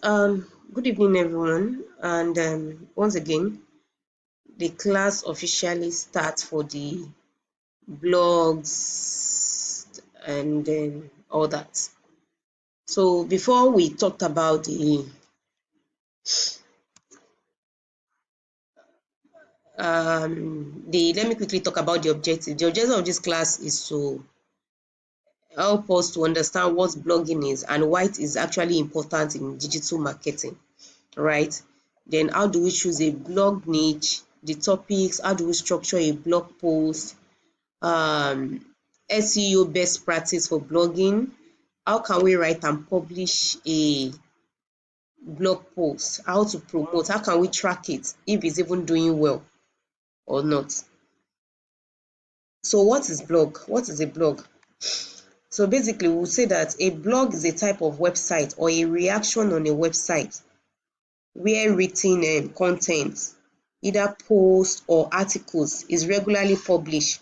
Good evening, everyone. And once again, the class officially starts for the blogs and all that. So before we talked about let me quickly talk about the objective. The objective of this class is to help us to understand what blogging is and why it is actually important in digital marketing, right? Then how do we choose a blog niche, the topics, how do we structure a blog post, um SEO best practice for blogging, how can we write and publish a blog post, how to promote, how can we track it if it's even doing well or not. So what is blog? What is a blog? So basically we'll say that a blog is a type of website or a reaction on a website where written con either posts or articles is regularly published,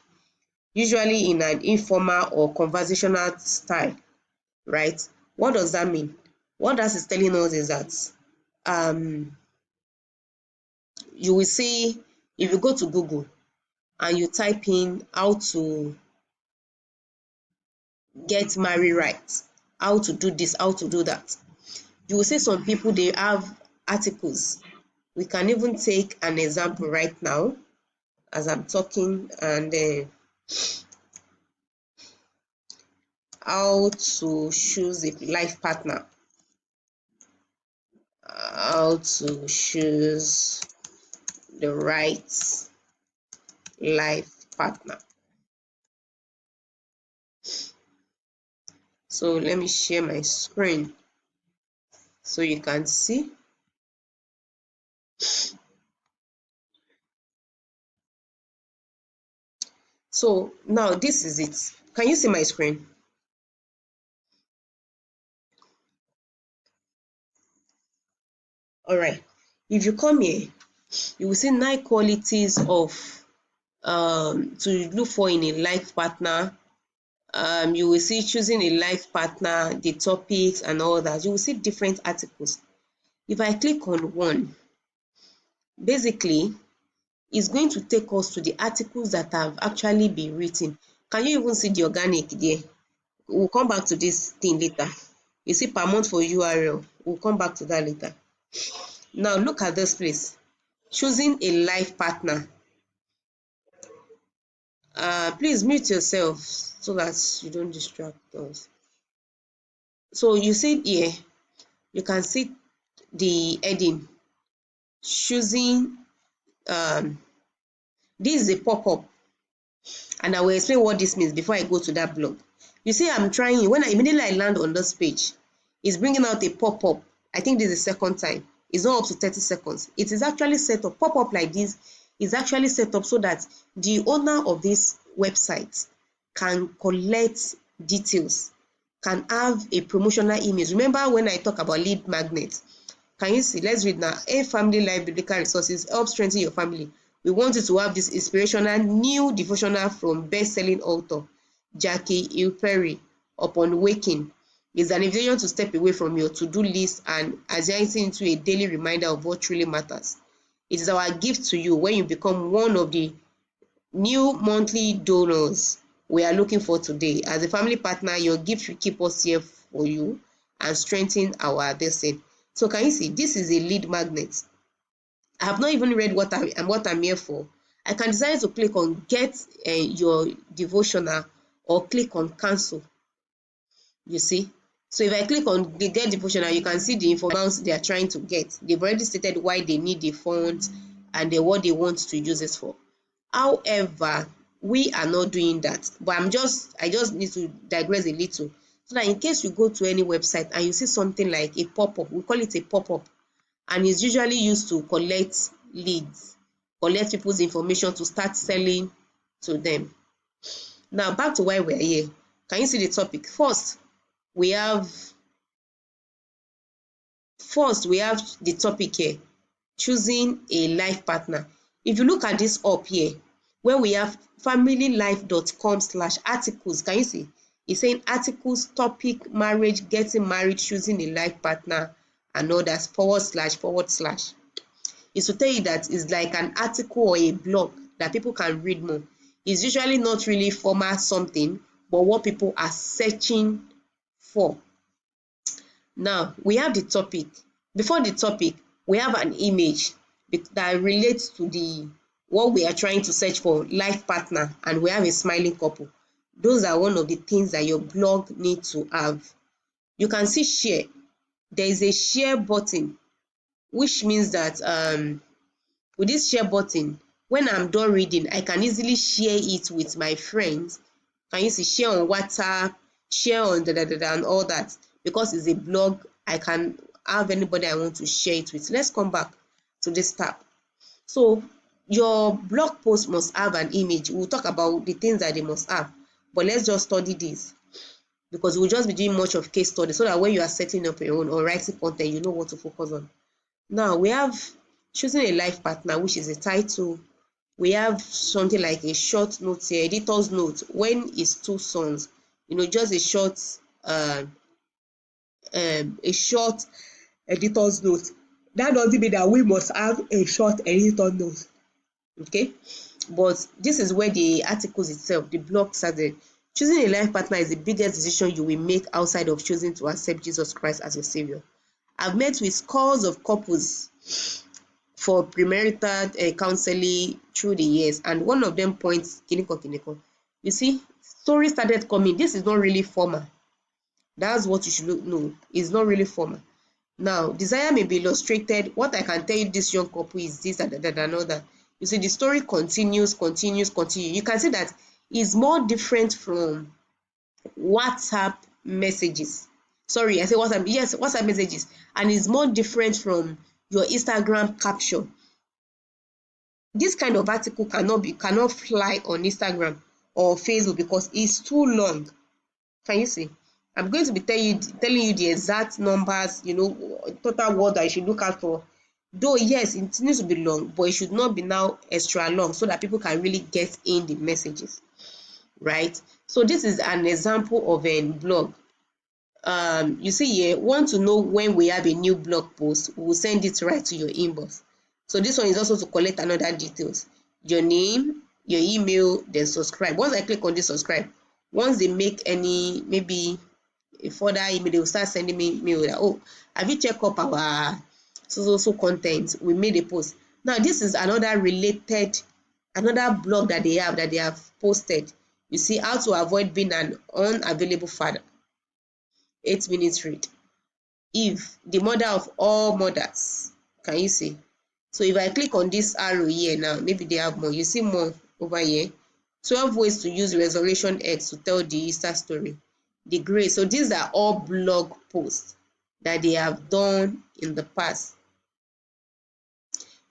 usually in an informal or conversational style, right? What does that mean? What that is telling us is that um you will see, if you go to Google and you type in how to get married right, how to do this, how to do that, you will see some people, they have articles. We can even take an example right now as I'm talking, and how to choose a life partner, how to choose the right life partner. So let me share my screen so you can see. So now this is it. Can you see my screen? All right. If you come here, you will see 9 qualities of to look for in a life partner. You will see choosing a life partner, the topics and all that. You will see different articles. If I click on one, basically it's going to take us to the articles that have actually been written. Can you even see the organic there? We'll come back to this thing later. You see per month for URL. We'll come back to that later. Now look at this place. Choosing a life partner. Please mute yourself so that you don't distract us. So you see here, you can see the heading. Choosing this is a pop-up, and I will explain what this means before I go to that blog. You see, I'm trying, when I immediately land on this page, it's bringing out a pop-up. I think this is the second time. It's not up to 30 seconds. It is actually set up, pop-up like this is actually set up so that the owner of this website can collect details, can have a promotional image. Remember when I talk about lead magnet? Can you see? Let's read now. A Family Life Biblical Resources help strengthen your family. We want you to have this inspirational new devotional from best-selling author Jackie Hill Perry upon waking. It's an invitation to step away from your to-do list and anxiety into a daily reminder of what truly matters. It is our gift to you when you become one of the new monthly donors we are looking for today. As a family partner, your gift will keep us here for you and strengthen our destiny. So can you see, this is a lead magnet. I have not even read what I'm here for. I can decide to click on get your devotional or click on cancel. You see, so if I click on the get devotional, you can see the information they are trying to get. They've already stated why they need the font and what they want to use it for. However, we are not doing that, but I just need to digress a little so that in case you go to any website and you see something like a pop-up, we call it a pop-up, and it's usually used to collect leads, collect people's information to start selling to them. Now back to why we're here. Can you see the topic? First we have the topic here, choosing a life partner. If you look at this up here, where we have familylife.com/articles, can you see? It's saying articles, topic, marriage, getting married, choosing a life partner, and others, forward slash, forward slash. Is to tell you that it's like an article or a blog that people can read more. It's usually not really formal something, but what people are searching for. Now, we have the topic. Before the topic, we have an image that relates to the what we are trying to search for, life partner, and we have a smiling couple. Those are one of the things that your blog needs to have. You can see share. There is a share button, which means that with this share button, when I'm done reading, I can easily share it with my friends. Can you see share on WhatsApp, share on and all that? Because it's a blog, I can have anybody I want to share it with. Let's come back to this tab. So your blog post must have an image. We'll talk about the things that they must have, but let's just study this, because we'll just be doing much of case study so that when you are setting up your own or writing content, you know what to focus on. Now we have choosing a life partner, which is a title. We have something like a short note here, editor's note. When it's two sons, just a short editor's note. That doesn't mean that we must have a short editor's note. Okay, but this is where the articles itself, the blog started. Choosing a life partner is the biggest decision you will make outside of choosing to accept Jesus Christ as your savior. I've met with scores of couples for premarital counseling through the years, and one of them points kiniko. You see, stories started coming. This is not really formal. That's what you should know. It's not really formal. Now, desire may be illustrated. What I can tell you, this young couple is this and another. You see, the story continues. You can see that it's more different from WhatsApp messages. Sorry, I say WhatsApp. Yes, WhatsApp messages, and it's more different from your Instagram caption. This kind of article cannot fly on Instagram or Facebook because it's too long. Can you see? I'm going to be telling you the exact numbers, total word that you should look out for. Though yes, it needs to be long, but it should not be now extra long so that people can really get in the messages, right? So this is an example of a blog. You see here, want to know when we have a new blog post, we will send it right to your inbox. So this one is also to collect another details, your name, your email, then subscribe. Once I click on this subscribe, once they make any maybe a further email, they will start sending me mail that, oh, have you checked up our so content, we made a post. Now this is another blog that they have posted. You see, how to avoid being an unavailable father. 8-minute read. Eve, the mother of all mothers. Can you see? So if I click on this arrow here now, maybe they have more. You see more over here. 12 ways to use Resurrection X to tell the Easter story. The grace. So these are all blog posts that they have done in the past.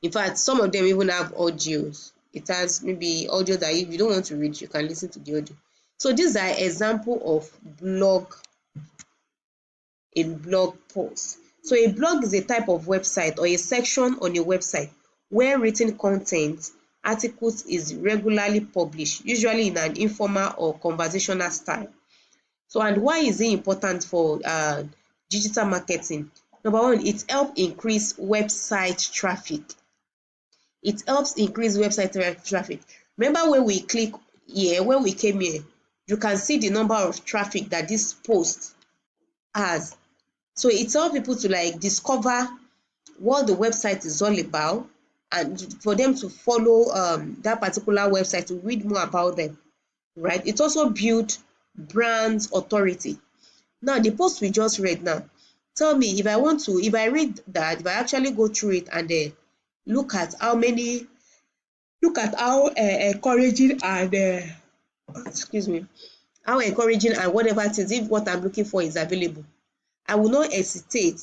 In fact, some of them even have audios. It has maybe audio that if you don't want to read, you can listen to the audio. So these are example of a blog post. So a blog is a type of website or a section on a website where written content, articles is regularly published, usually in an informal or conversational style. So, and why is it important for digital marketing? Number one, it helps increase website traffic. It helps increase website traffic. Remember when we click here, when we came here, you can see the number of traffic that this post has. So it helps people to discover what the website is all about, and for them to follow that particular website, to read more about them, right? It also builds brand authority. Now the post we just read now, tell me if I read that, if I actually go through it and look at how encouraging and how encouraging and whatever it is, if what I'm looking for is available, I will not hesitate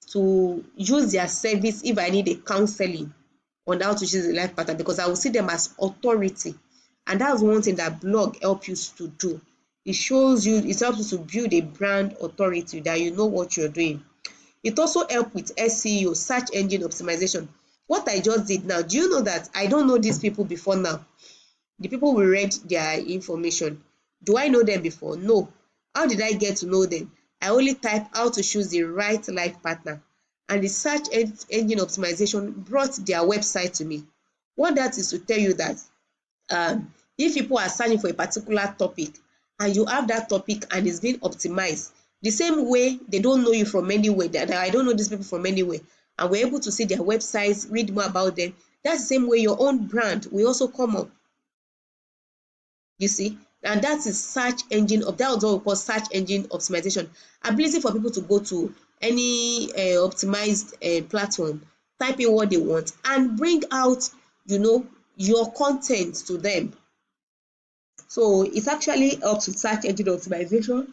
to use their service if I need a counseling on how to choose a life partner, because I will see them as authority. And that's one thing that blog helps you to do. It helps you to build a brand authority that you know what you're doing. It also helps with SEO, search engine optimization. What I just did now, do you know that I don't know these people before now? The people we read their information, do I know them before? No. How did I get to know them? I only type how to choose the right life partner, and the search engine optimization brought their website to me. What that is to tell you that if people are searching for a particular topic and you have that topic and it's being optimized, the same way they don't know you from anywhere, that I don't know these people from anywhere, and we're able to see their websites, read more about them, that's the same way your own brand will also come up. You see, and that is search engine of that was what we call search engine optimization. Ability for people to go to any optimized platform, type in what they want, and bring out, your content to them. So it actually helps with search engine optimization.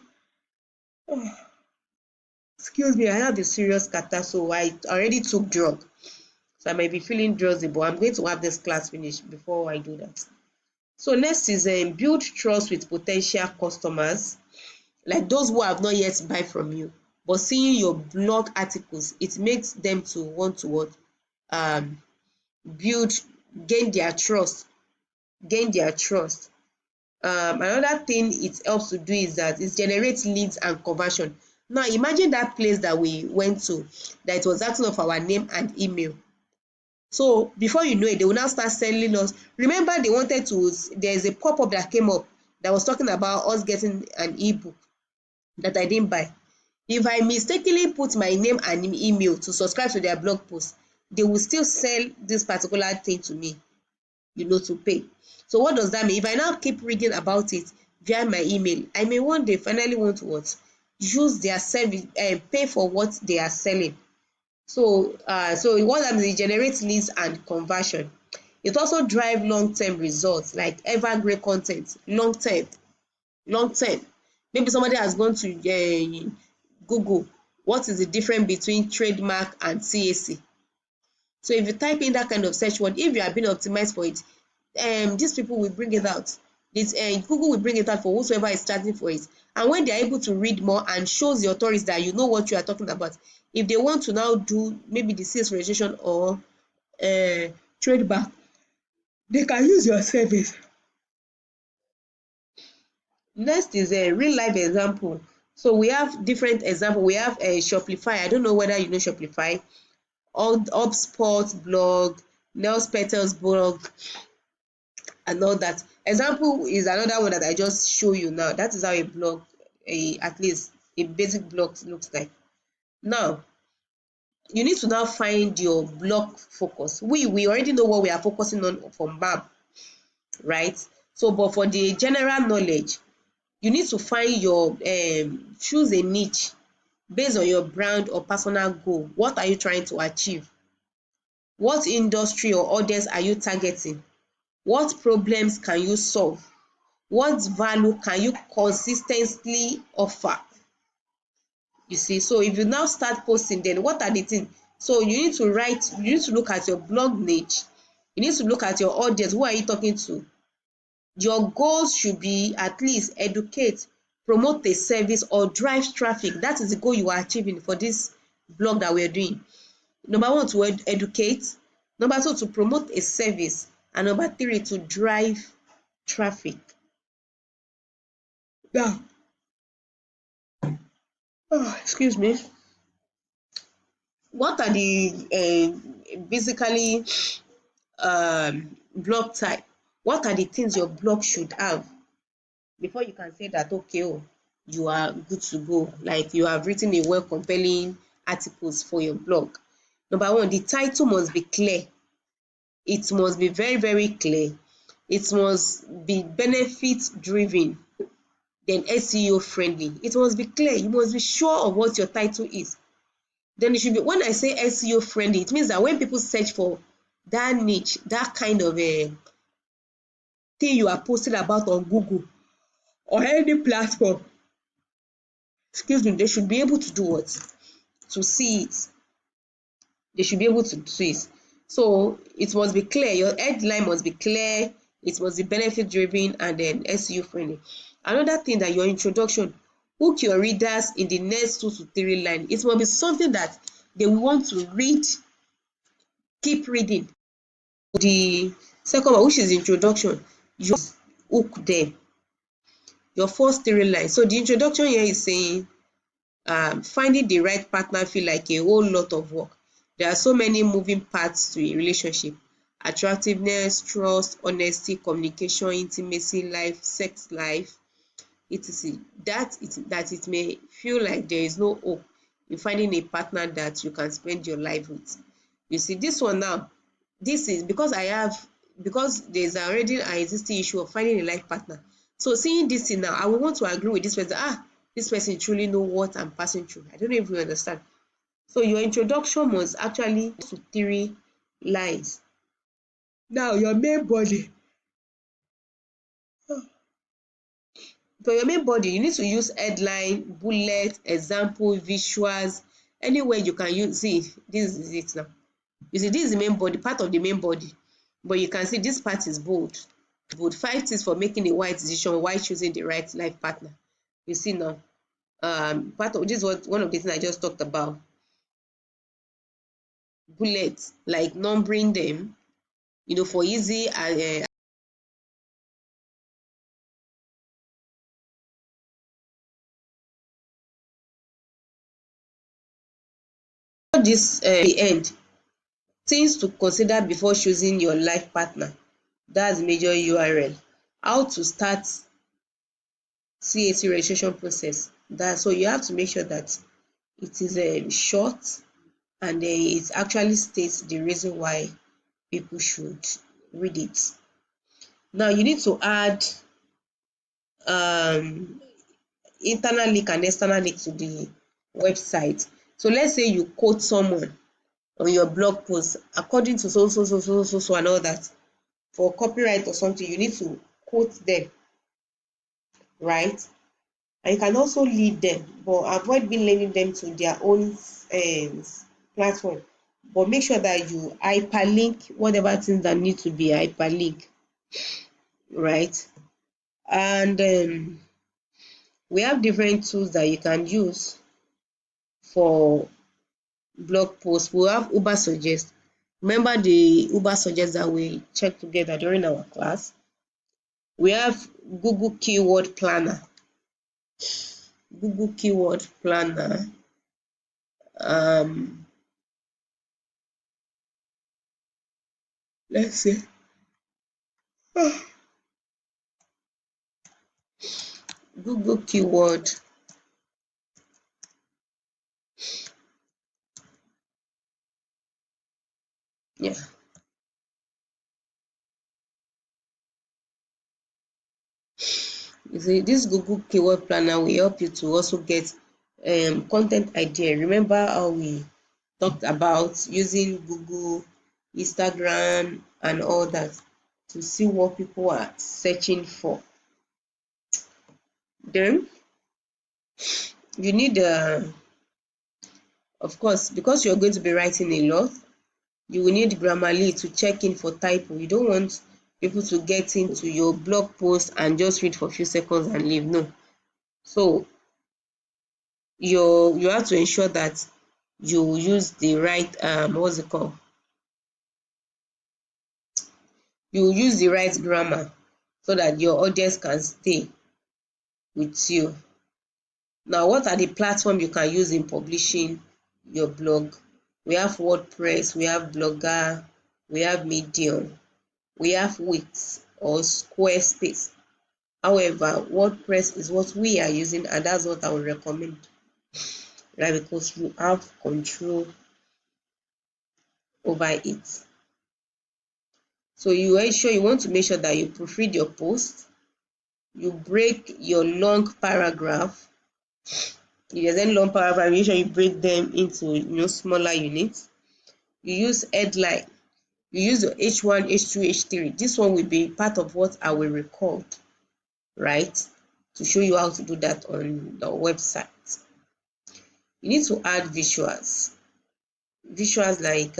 Oh, excuse me, I have a serious catarrh, so I already took drug. So I might be feeling drowsy, but I'm going to have this class finished before I do that. So next is build trust with potential customers, like those who have not yet buy from you, but seeing your blog articles, it makes them to want to what? Build, gain their trust, gain their trust. Another thing it helps to do is that it generates leads and conversion. Now imagine that place that we went to, that it was asking of our name and email. So before you know it, they will now start selling us. Remember, they wanted to, there's a pop-up that came up that was talking about us getting an ebook that I didn't buy. If I mistakenly put my name and email to subscribe to their blog post, they will still sell this particular thing to me, to pay. So what does that mean? If I now keep reading about it via my email, I may one day finally want to what? Use their service and pay for what they are selling. So what that means, it generates leads and conversion. It also drives long-term results like evergreen content, long-term. Maybe somebody has gone to Google, what is the difference between trademark and CAC? So if you type in that kind of search word, if you are being optimized for it, these people will bring it out. Google will bring it out for whosoever is starting for it. And when they are able to read more and shows the authorities that you know what you are talking about, if they want to now do maybe the sales registration or trademark, they can use your service. Next is a real life example. So we have different example. We have a Shopify. I don't know whether you know Shopify. HubSpot blog, Nels Peters blog, and all that. Example is another one that I just show you now. That is how a blog, at least a basic blog looks like. Now, you need to now find your blog focus. We already know what we are focusing on from BAM, right? So, but for the general knowledge, you need to find your choose a niche based on your brand or personal goal. What are you trying to achieve? What industry or audience are you targeting? What problems can you solve? What value can you consistently offer? You see, so if you now start posting, then what are the things? So you need to look at your blog niche. You need to look at your audience. Who are you talking to? Your goals should be at least educate, promote a service, or drive traffic. That is the goal you are achieving for this blog that we're doing. Number one, to educate. Number two, to promote a service. And number three, to drive traffic. Now, excuse me. What are the basically blog type? What are the things your blog should have before you can say that, okay, you are good to go, like you have written a well compelling articles for your blog? Number one, the title must be clear. It must be very, very clear. It must be benefit driven, then SEO friendly. It must be clear. You must be sure of what your title is. Then it should be, when I say SEO friendly, it means that when people search for that niche, that kind of a thing you are posting about on Google or any platform, excuse me, they should be able to do what? To see it. They should be able to see it. So it must be clear. Your headline must be clear. It must be benefit driven and then SEO friendly. Another thing, that your introduction hook your readers in the next 2 to 3 lines. It must be something that they want to read, keep reading. The second one, which is introduction, you just hook them. Your first 3 lines. So the introduction here is saying, finding the right partner feel like a whole lot of work. There are so many moving parts to a relationship: attractiveness, trust, honesty, communication, intimacy, life, sex life, etc. That it may feel like there is no hope in finding a partner that you can spend your life with. You see this one now, this is because there's already an existing issue of finding a life partner. So seeing this thing now, I will want to agree with this person. This person truly know what I'm passing through. I don't know if you understand. So your introduction must actually to 3 lines. Now your main body. For your main body, you need to use headline, bullet, example, visuals, anywhere you can use. See, this is it now. You see, this is the main body, part of the main body. But you can see this part is bold. Bold. 5 tips for making a wise decision while choosing the right life partner. You see now, part of this was one of the things I just talked about. Bullets, like numbering them, for easy this the end. Things to consider before choosing your life partner. That's major URL. How to start CAC registration process. So you have to make sure that it is short, and it actually states the reason why people should read it. Now you need to add internal link and external link to the website. So let's say you quote someone on your blog post according to so and all that. For copyright or something, you need to quote them, right? And you can also lead them, but avoid being leading them to their own platform. But make sure that you hyperlink whatever things that need to be hyperlinked, right? And we have different tools that you can use for blog posts. We have Ubersuggest. Remember the Ubersuggest that we checked together during our class? We have Google Keyword Planner. Google Keyword Planner. Let's see. Google Keyword. Yeah. You see, this Google Keyword Planner will help you to also get content idea. Remember how we talked about using Google, Instagram, and all that to see what people are searching for. Then you need, of course, because you're going to be writing a lot, you will need Grammarly to check in for typo. You don't want people to get into your blog post and just read for a few seconds and leave. No. So you have to ensure that you use the right what's it called? You use the right grammar so that your audience can stay with you. Now, what are the platforms you can use in publishing your blog? We have WordPress, we have Blogger, we have Medium, we have Wix or Squarespace. However, WordPress is what we are using, and that's what I would recommend, right? Because you have control over it. So you want to make sure that you proofread your post, you break your long paragraph. If there's any long paragraph, make sure you break them into smaller units. You use headline. You use your H1, H2, H3. This one will be part of what I will record, right? To show you how to do that on the website. You need to add visuals. Visuals like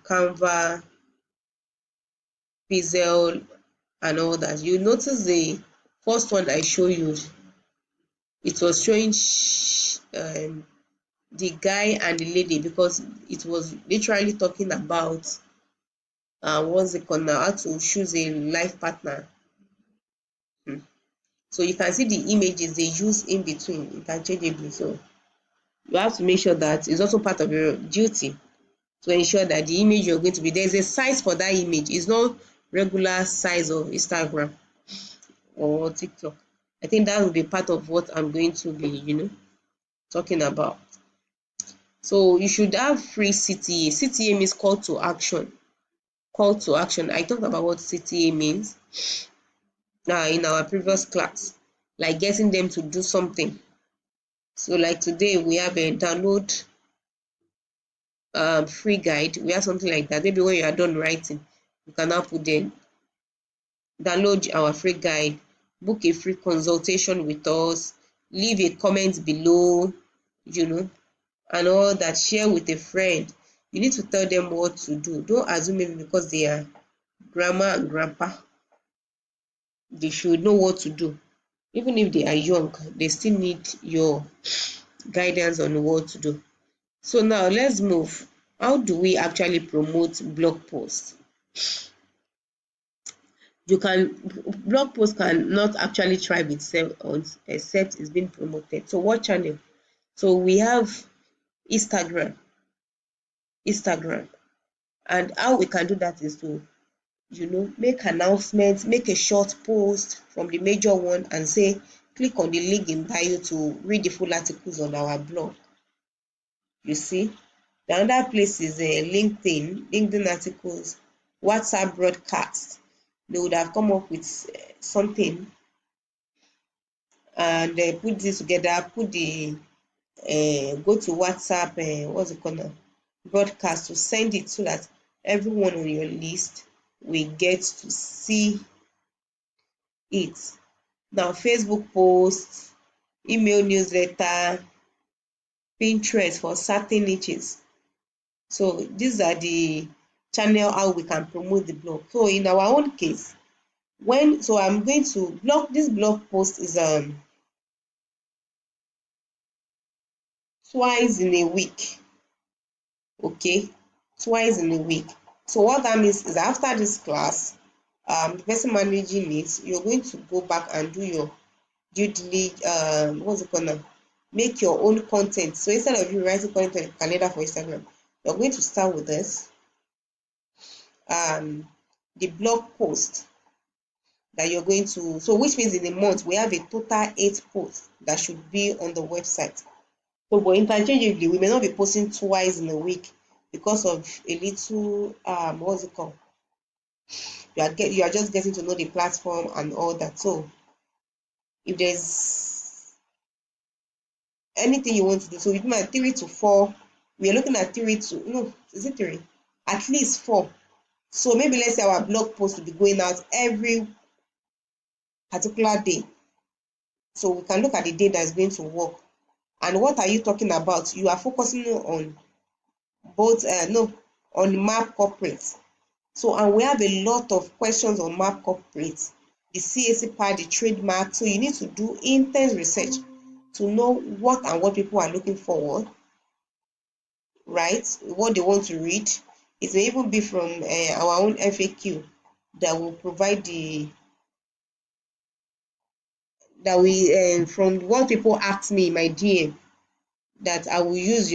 Canva, Pixel, and all that. You notice the first one I showed you, it was showing the guy and the lady, because it was literally talking about what's it called now, how to choose a life partner. So you can see the images they use in between interchangeably. So you have to make sure that it's also part of your duty to ensure that the image you're going to be, there's a size for that image. It's not regular size of Instagram or TikTok. I think that will be part of what I'm going to be, talking about. So you should have free CTA. CTA means call to action. Call to action. I talked about what CTA means in our previous class, like getting them to do something. So like today we have a download free guide. We have something like that. Maybe when you are done writing, you can now put there, download our free guide, book a free consultation with us, leave a comment below, and all that. Share with a friend. You need to tell them what to do. Don't assume maybe because they are grandma and grandpa, they should know what to do. Even if they are young, they still need your guidance on what to do. So now let's move. How do we actually promote blog posts? Blog post cannot actually thrive itself except it's being promoted. So what channel? So we have Instagram. And how we can do that is to make announcements, make a short post from the major one and say click on the link in bio to read the full articles on our blog. You see, the other place is LinkedIn articles, WhatsApp broadcast. They would have come up with something and put this together, go to WhatsApp, what's it called now, broadcast, to send it so that everyone on your list will get to see it. Now Facebook posts, email newsletter, Pinterest for certain niches. So these are the channel how we can promote the blog. So in our own case, I'm going to this blog post is twice in a week. Okay, twice in a week. So what that means is after this class, the person managing it, you're going to go back and do your due diligence, what's it called now? Make your own content. So instead of you writing content on calendar for Instagram, you're going to start with this. The blog post that you're going to, so which means in a month we have a total 8 posts that should be on the website. So but interchangeably, we may not be posting twice in a week because of a little what's it called? You are just getting to know the platform and all that. So if there's anything you want to do, so within 3 to 4, we are looking at 3 to no, is it 3? At least 4. So maybe let's say our blog post will be going out every particular day. So we can look at the day that is going to work. And what are you talking about? You are focusing on both on MAP corporate. So and we have a lot of questions on MAP corporate, the CAC part, the trademark. So you need to do intense research to know what and what people are looking for, right? What they want to read. It may even be from our own FAQ that will provide from what people ask me in my DM that I will use,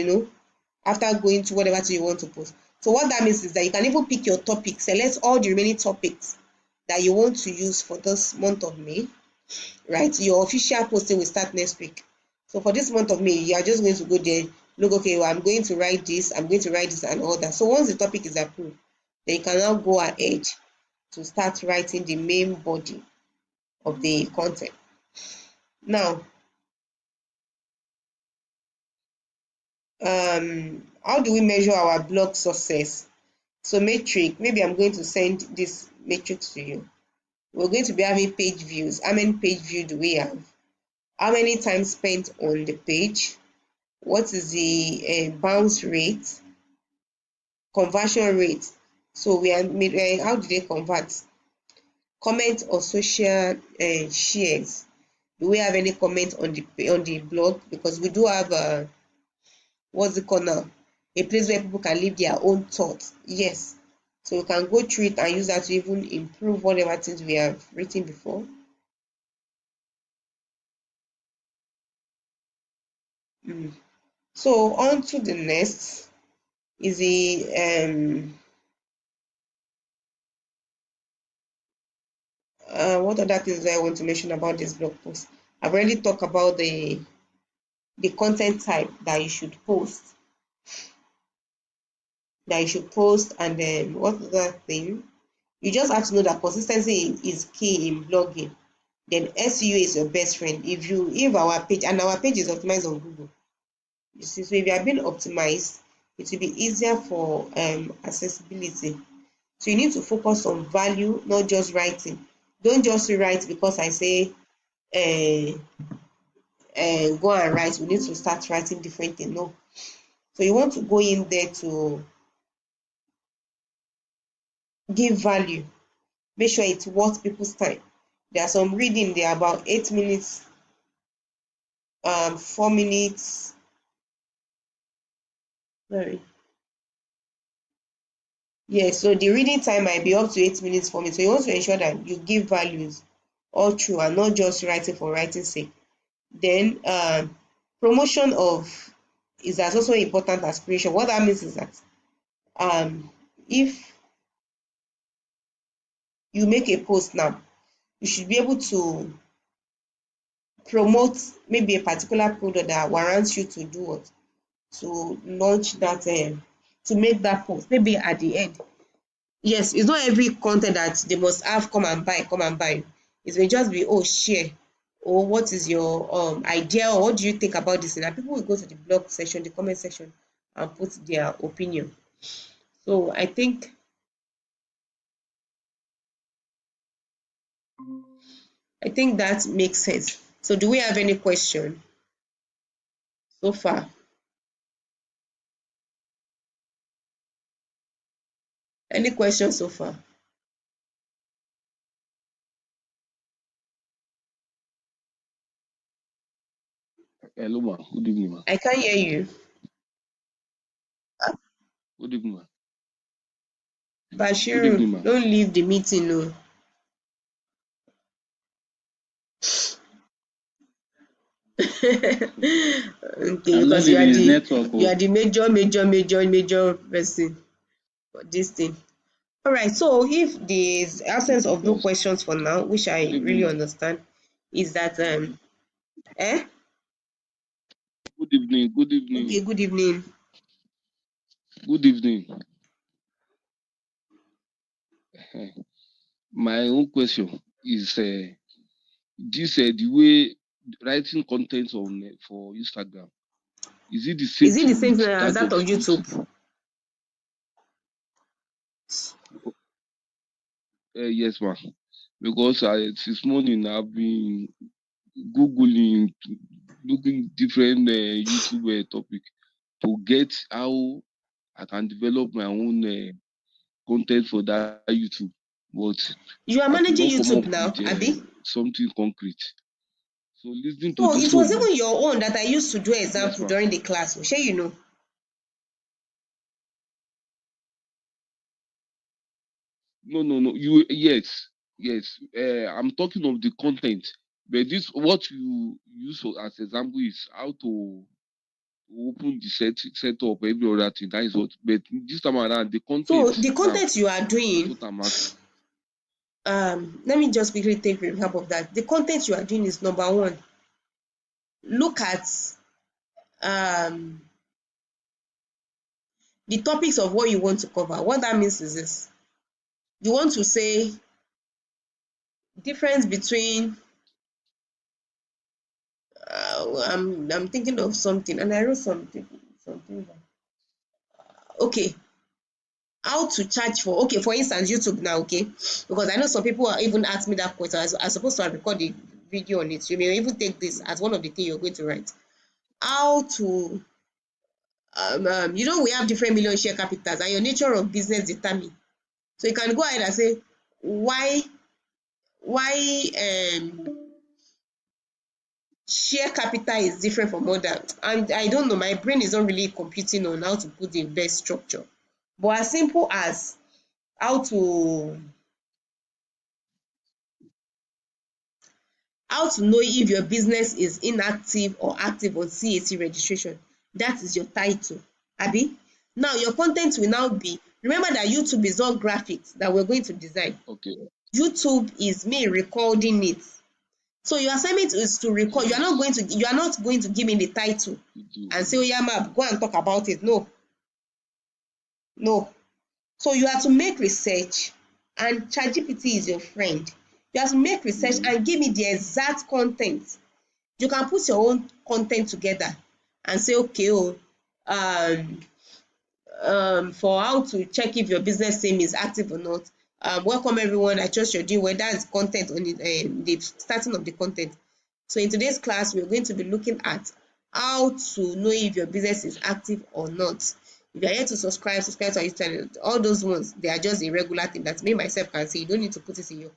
after going to whatever you want to post. So what that means is that you can even pick your topic, select all the remaining topics that you want to use for this month of May, right? Your official posting will start next week. So for this month of May, you are just going to go there, look, okay, well, I'm going to write this, and all that. So once the topic is approved, then you can now go ahead to start writing the main body of the content. Now, how do we measure our blog success? So metric, maybe I'm going to send this matrix to you. We're going to be having page views. How many page views do we have? How many time spent on the page? What is the bounce rate? Conversion rate. So how do they convert? Comment or social shares. Do we have any comment on the blog? Because we do have what's it called now? A place where people can leave their own thoughts. Yes. So we can go through it and use that to even improve whatever things we have written before. So on to the next is the what other things do I want to mention about this blog post? I've already talked about the content type that you should post, and then what other thing? You just have to know that consistency is key in blogging. Then SEO is your best friend. If our page, and our page is optimized on Google, you see, so if you are being optimized, it will be easier for accessibility. So you need to focus on value, not just writing. Don't just write because I say go and write. We need to start writing different things. No. So you want to go in there to give value. Make sure it's worth people's time. There are some reading there about 8 minutes, 4 minutes. Sorry. Yes, so the reading time might be up to 8 minutes for me. So you want to ensure that you give values all through and not just writing for writing's sake. Then promotion of is as also important as creation. What that means is that if you make a post now, you should be able to promote maybe a particular product that warrants you to do what? To launch that, to make that post, maybe at the end. Yes, it's not every content that they must have come and buy, come and buy. It may just be, oh, share, or what is your idea, or what do you think about this? And people will go to the blog section, the comment section, and put their opinion. So I think that makes sense. So do we have any question so far? Any questions so far? Hello, ma. Good evening, ma. I can't hear you. Good evening, ma. Good Bashiru, evening, ma. don't leave the meeting, no. Okay, I'm not because you are leaving his the network. you are Oh, the major person for this thing. All right, so if the absence of no because questions for now, which good I evening, really ma. understand, is that eh? Good evening. Good Okay, evening. good evening. Good evening. Eh, My own question is this the way writing content on for Instagram, is it the same Is it the thing same with thing as that that of of YouTube? YouTube? Yes, ma. Because since morning I've been googling, looking different YouTube topic to get how I can develop my own content for that YouTube, but You are I could managing not come YouTube up now, with Abi? something concrete. So listening to So this it was one now, even your own that I used to do yes, example ma'am. during the class. Shey you know? No, no, no. You yes, yes. I'm talking of the content, but this what you use as example is how to open the setup every other thing. That is what. But this time around, the So content the now content you are is doing, what I'm asking. let me just quickly take recap of that. The content you are doing is number one, look at um the topics of what you want to cover. What that means is this: you want to say difference between I'm thinking of something and I wrote something down. Okay, how to charge for, okay, for instance YouTube now, okay, because I know some people are even ask me that question. I supposed to have recorded the video on it. You may even take this as one of the things you're going to write. How to we have different million share capitals and your nature of business determine. So you can go ahead and say why why share capital is different from other, and I don't know, my brain is not really computing on how to put the best structure, but as simple as how to how to know if your business is inactive or active on CAC registration. That is your title, abi. Now your content will now be, remember that YouTube is all graphics that we're going to design. Okay. YouTube is me recording it. So your assignment is to record. You are not going to give me the title and say, oh yeah, map, go and talk about it. No. No. So you have to make research, and ChatGPT is your friend. You have to make research and give me the exact content. You can put your own content together and say, okay, for how to check if your business name is active or not. Welcome everyone, I trust you're doing well. That's content on the starting of the content. So in today's class, we're going to be looking at how to know if your business is active or not. If you're here to subscribe to our YouTube channel, all those ones, they are just a regular thing that me myself can see. You don't need to put it in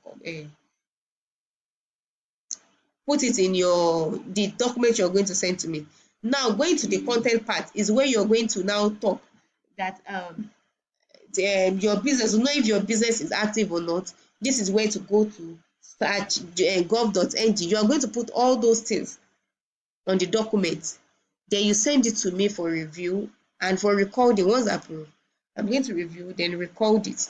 the document you're going to send to me. Now, going to the content part is where you're going to now talk that your business, know if your business is active or not. This is where to go to search gov.ng. You are going to put all those things on the document. Then you send it to me for review and for recording. Once approved, I'm going to review, then record it.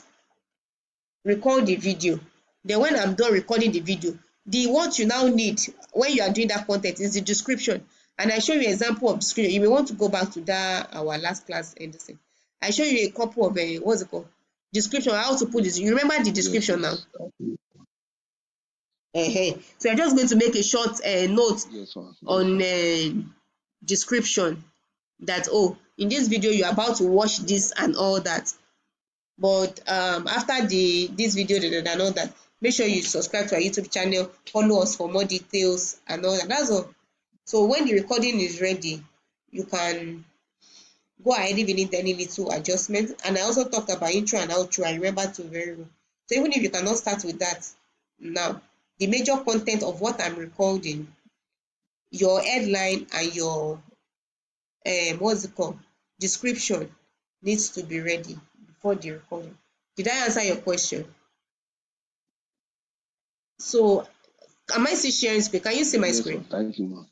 Record the video. Then when I'm done recording the video, what you now need when you are doing that content is the description. And I show you an example of description. You may want to go back to that our last class and this thing. I show you a couple of what's it called? Description, how to put this. You remember the description now? So you're just going to make a short note on description that, oh, in this video you're about to watch this and all that. But after this video and all that, make sure you subscribe to our YouTube channel, follow us for more details and all that. That's all. So when the recording is ready, you can go ahead if you need any little adjustment. And I also talked about intro and outro. I remember too very well. So even if you cannot start with that now, the major content of what I'm recording, your headline and your what's it called, description needs to be ready before the recording. Did I answer your question? So am I still sharing screen? Can you see my screen? Thank you, ma'am.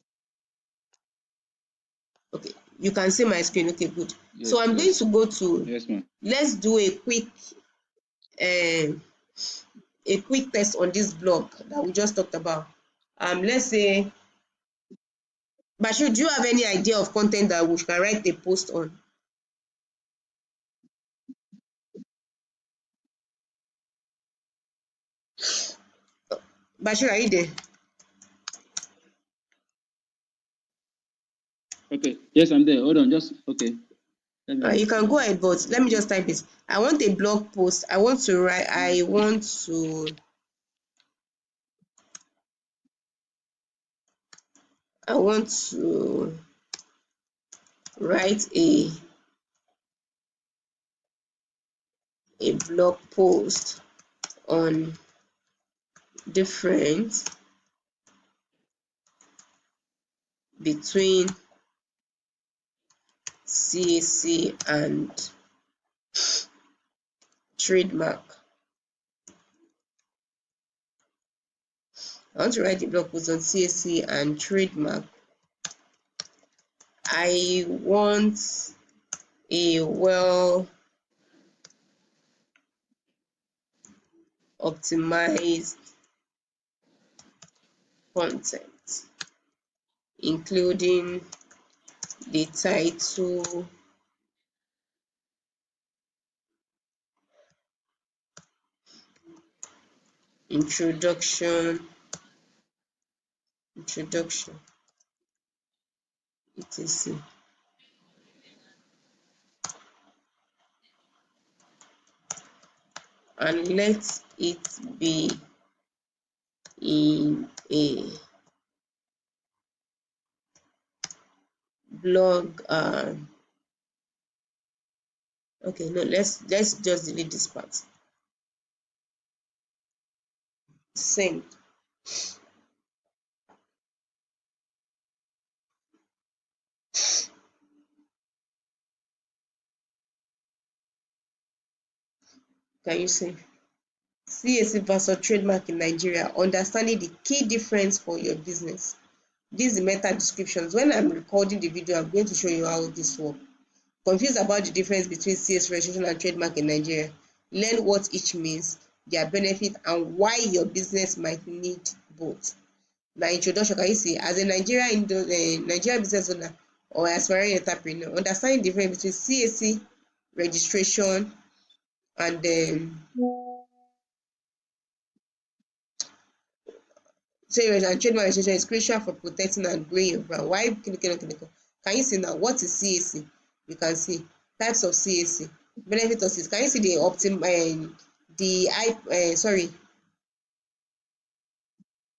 Okay, you can see my screen. Okay, good. So I'm going to go to, let's do a quick test on this blog that we just talked about. Let's say, Bashir, do you have any idea of content that we can write a post on? Bashir, are you there? Okay. Yes, I'm there. Hold on. Just okay. You can go ahead, but let me just type it. I want a blog post. I want to write. I want to write a blog post on difference between CAC and trademark. I want to write a blog post on CAC and trademark. I want a well optimized content, including the title, introduction, etc. And let it be in a blog. Okay, no, let's just delete this part. Send. Can you see? CAC versus trademark in Nigeria, understanding the key difference for your business. This is the meta descriptions. When I'm recording the video, I'm going to show you how this works. Confused about the difference between CS registration and trademark in Nigeria? Learn what each means, their benefit, and why your business might need both. Na introduction. Can you see, as a Nigerian business owner or aspiring entrepreneur, understanding the difference between CAC registration and trademark registration is crucial for protecting and growing your brand. Why clinical? Can you see now what is CAC? You can see types of CAC, benefit of CAC. Can you see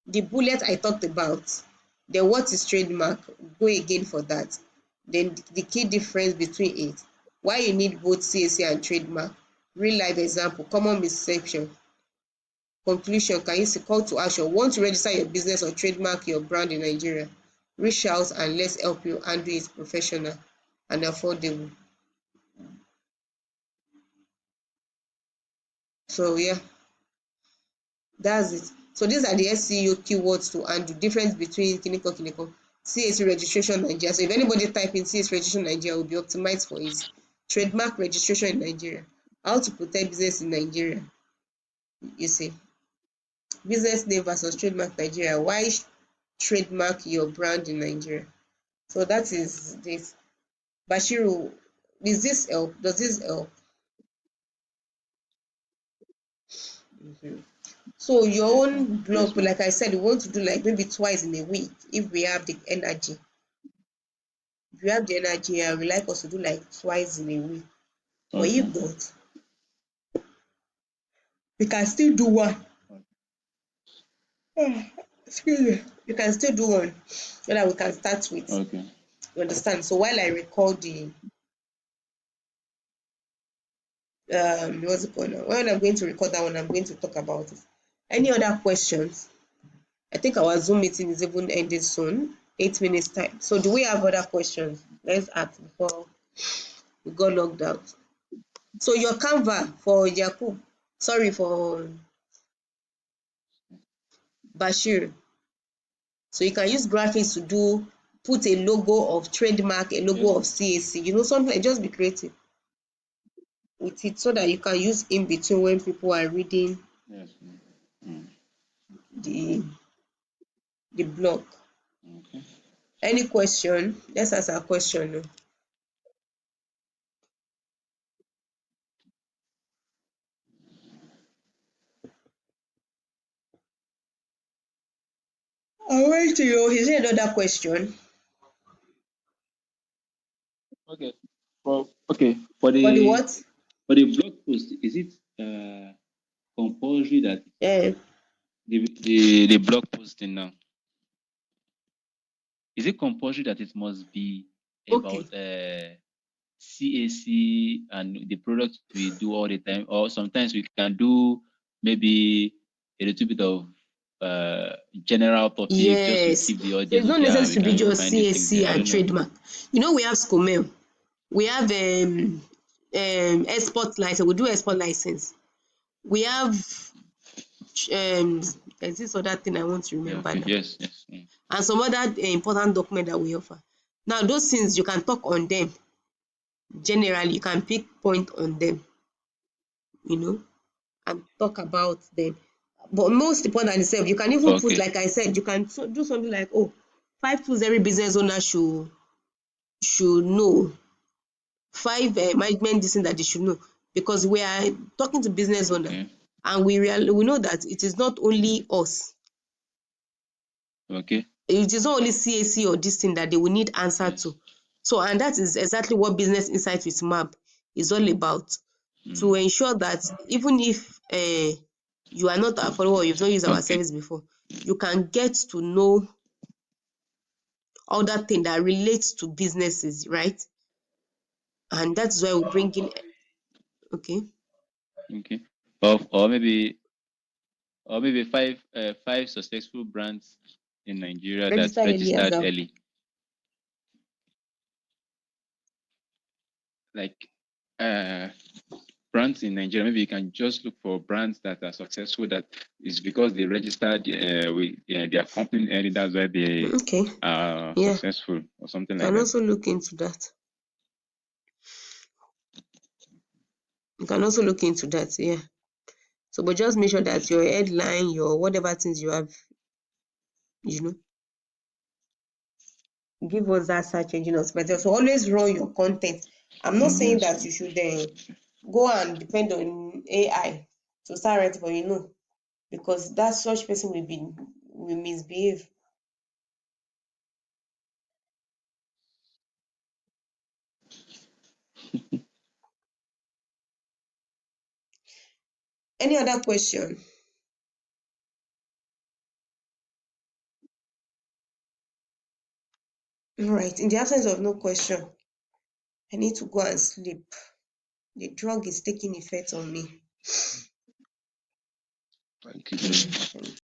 the bullet I talked about? Then what is trademark? Go again for that. Then the key difference between it. Why you need both CAC and trademark. Real life example, common misconception. Conclusion. Can you see call to action? Want to register your business or trademark your brand in Nigeria? Reach out and let's help you handle it professional and affordable. So yeah, that's it. So these are the SEO keywords to handle. Difference between clinical, CAC registration Nigeria. So if anybody type in CAC registration Nigeria, will be optimized for it. Trademark registration in Nigeria. How to protect business in Nigeria. You see, business name versus trademark Nigeria. Why trademark your brand in Nigeria? So that is this. Bashiru, is this help? Does this help? So your Yes, own ma'am. Yes, blog, ma'am. like I said, we want to do like maybe twice in a week if we have the energy. If you have the energy, I would like us to do like twice in a week. But Okay. if not, we can still do one. Excuse me. You can still do one so that we can start with. Okay. You understand? So while I record the what's it called now? When I'm going to record that one, I'm going to talk about it. Any other questions? I think our Zoom meeting is even ending soon. 8 minutes time. So do we have other questions? Let's ask before we got logged out. So your Canva for Yakub, sorry for Bashir. So you can use graphics to put a logo of trademark, a Yes, logo of ma'am. CAC, something like just be creative with it so that you can use in between when people are reading Yes, ma'am. Mm. the the blog. Okay. Any question? Let's ask our question. I'll wait to you. Is there another question? Okay. Okay. For For the the what? blog post, is it compulsory that Eh, the blog posting now? Is it compulsory that it must be okay. about CAC and the product we do all the time, or sometimes we can do maybe a little bit of general topic just to Yes. keep the So it's audience. not Okay, necessary we to be can even just find these things there. CAC I and don't know. trademark. We have SCOMEL. We have export license. We do export license. We have there's this other thing I want to Yeah, remember okay. now. Yes, yes. Mm. And some other important document that we offer. Now those things you can talk on them. Generally, you can pick point on them, and talk about them. But most important itself, you can even put, Okay. like I said, you can do something like, 5 tools every business owner should know. 5 management this thing that they should know, because we are talking to business owner, Okay. and we know that it is not only us. Okay. It is not only CAC or this thing that they will need answer Yes. to. So, and that is exactly what Business Insight with MAP is all about, to Mm. ensure that even if you are not our follower or you've not used our Okay. service before, you can get to know other thing that relates to businesses, right? And that's why we bring in, okay, Okay. Or maybe five successful brands in Nigeria that register early as registered well. early. Like uh brands in Nigeria, maybe you can just look for brands that are successful. That is because they registered with their company, and that's why they Okay. are Yeah. successful or something like Can that. also look into that. You can also look into that, yeah. So, but just make sure that your headline, your whatever things you have, give us that search engine optimization. So always run your content. I'm not saying that you should go and depend on AI to start writing for because that such person will misbehave. Any other question? All right. In the absence of no question, I need to go and sleep. The drug is taking effect on me. Thank you.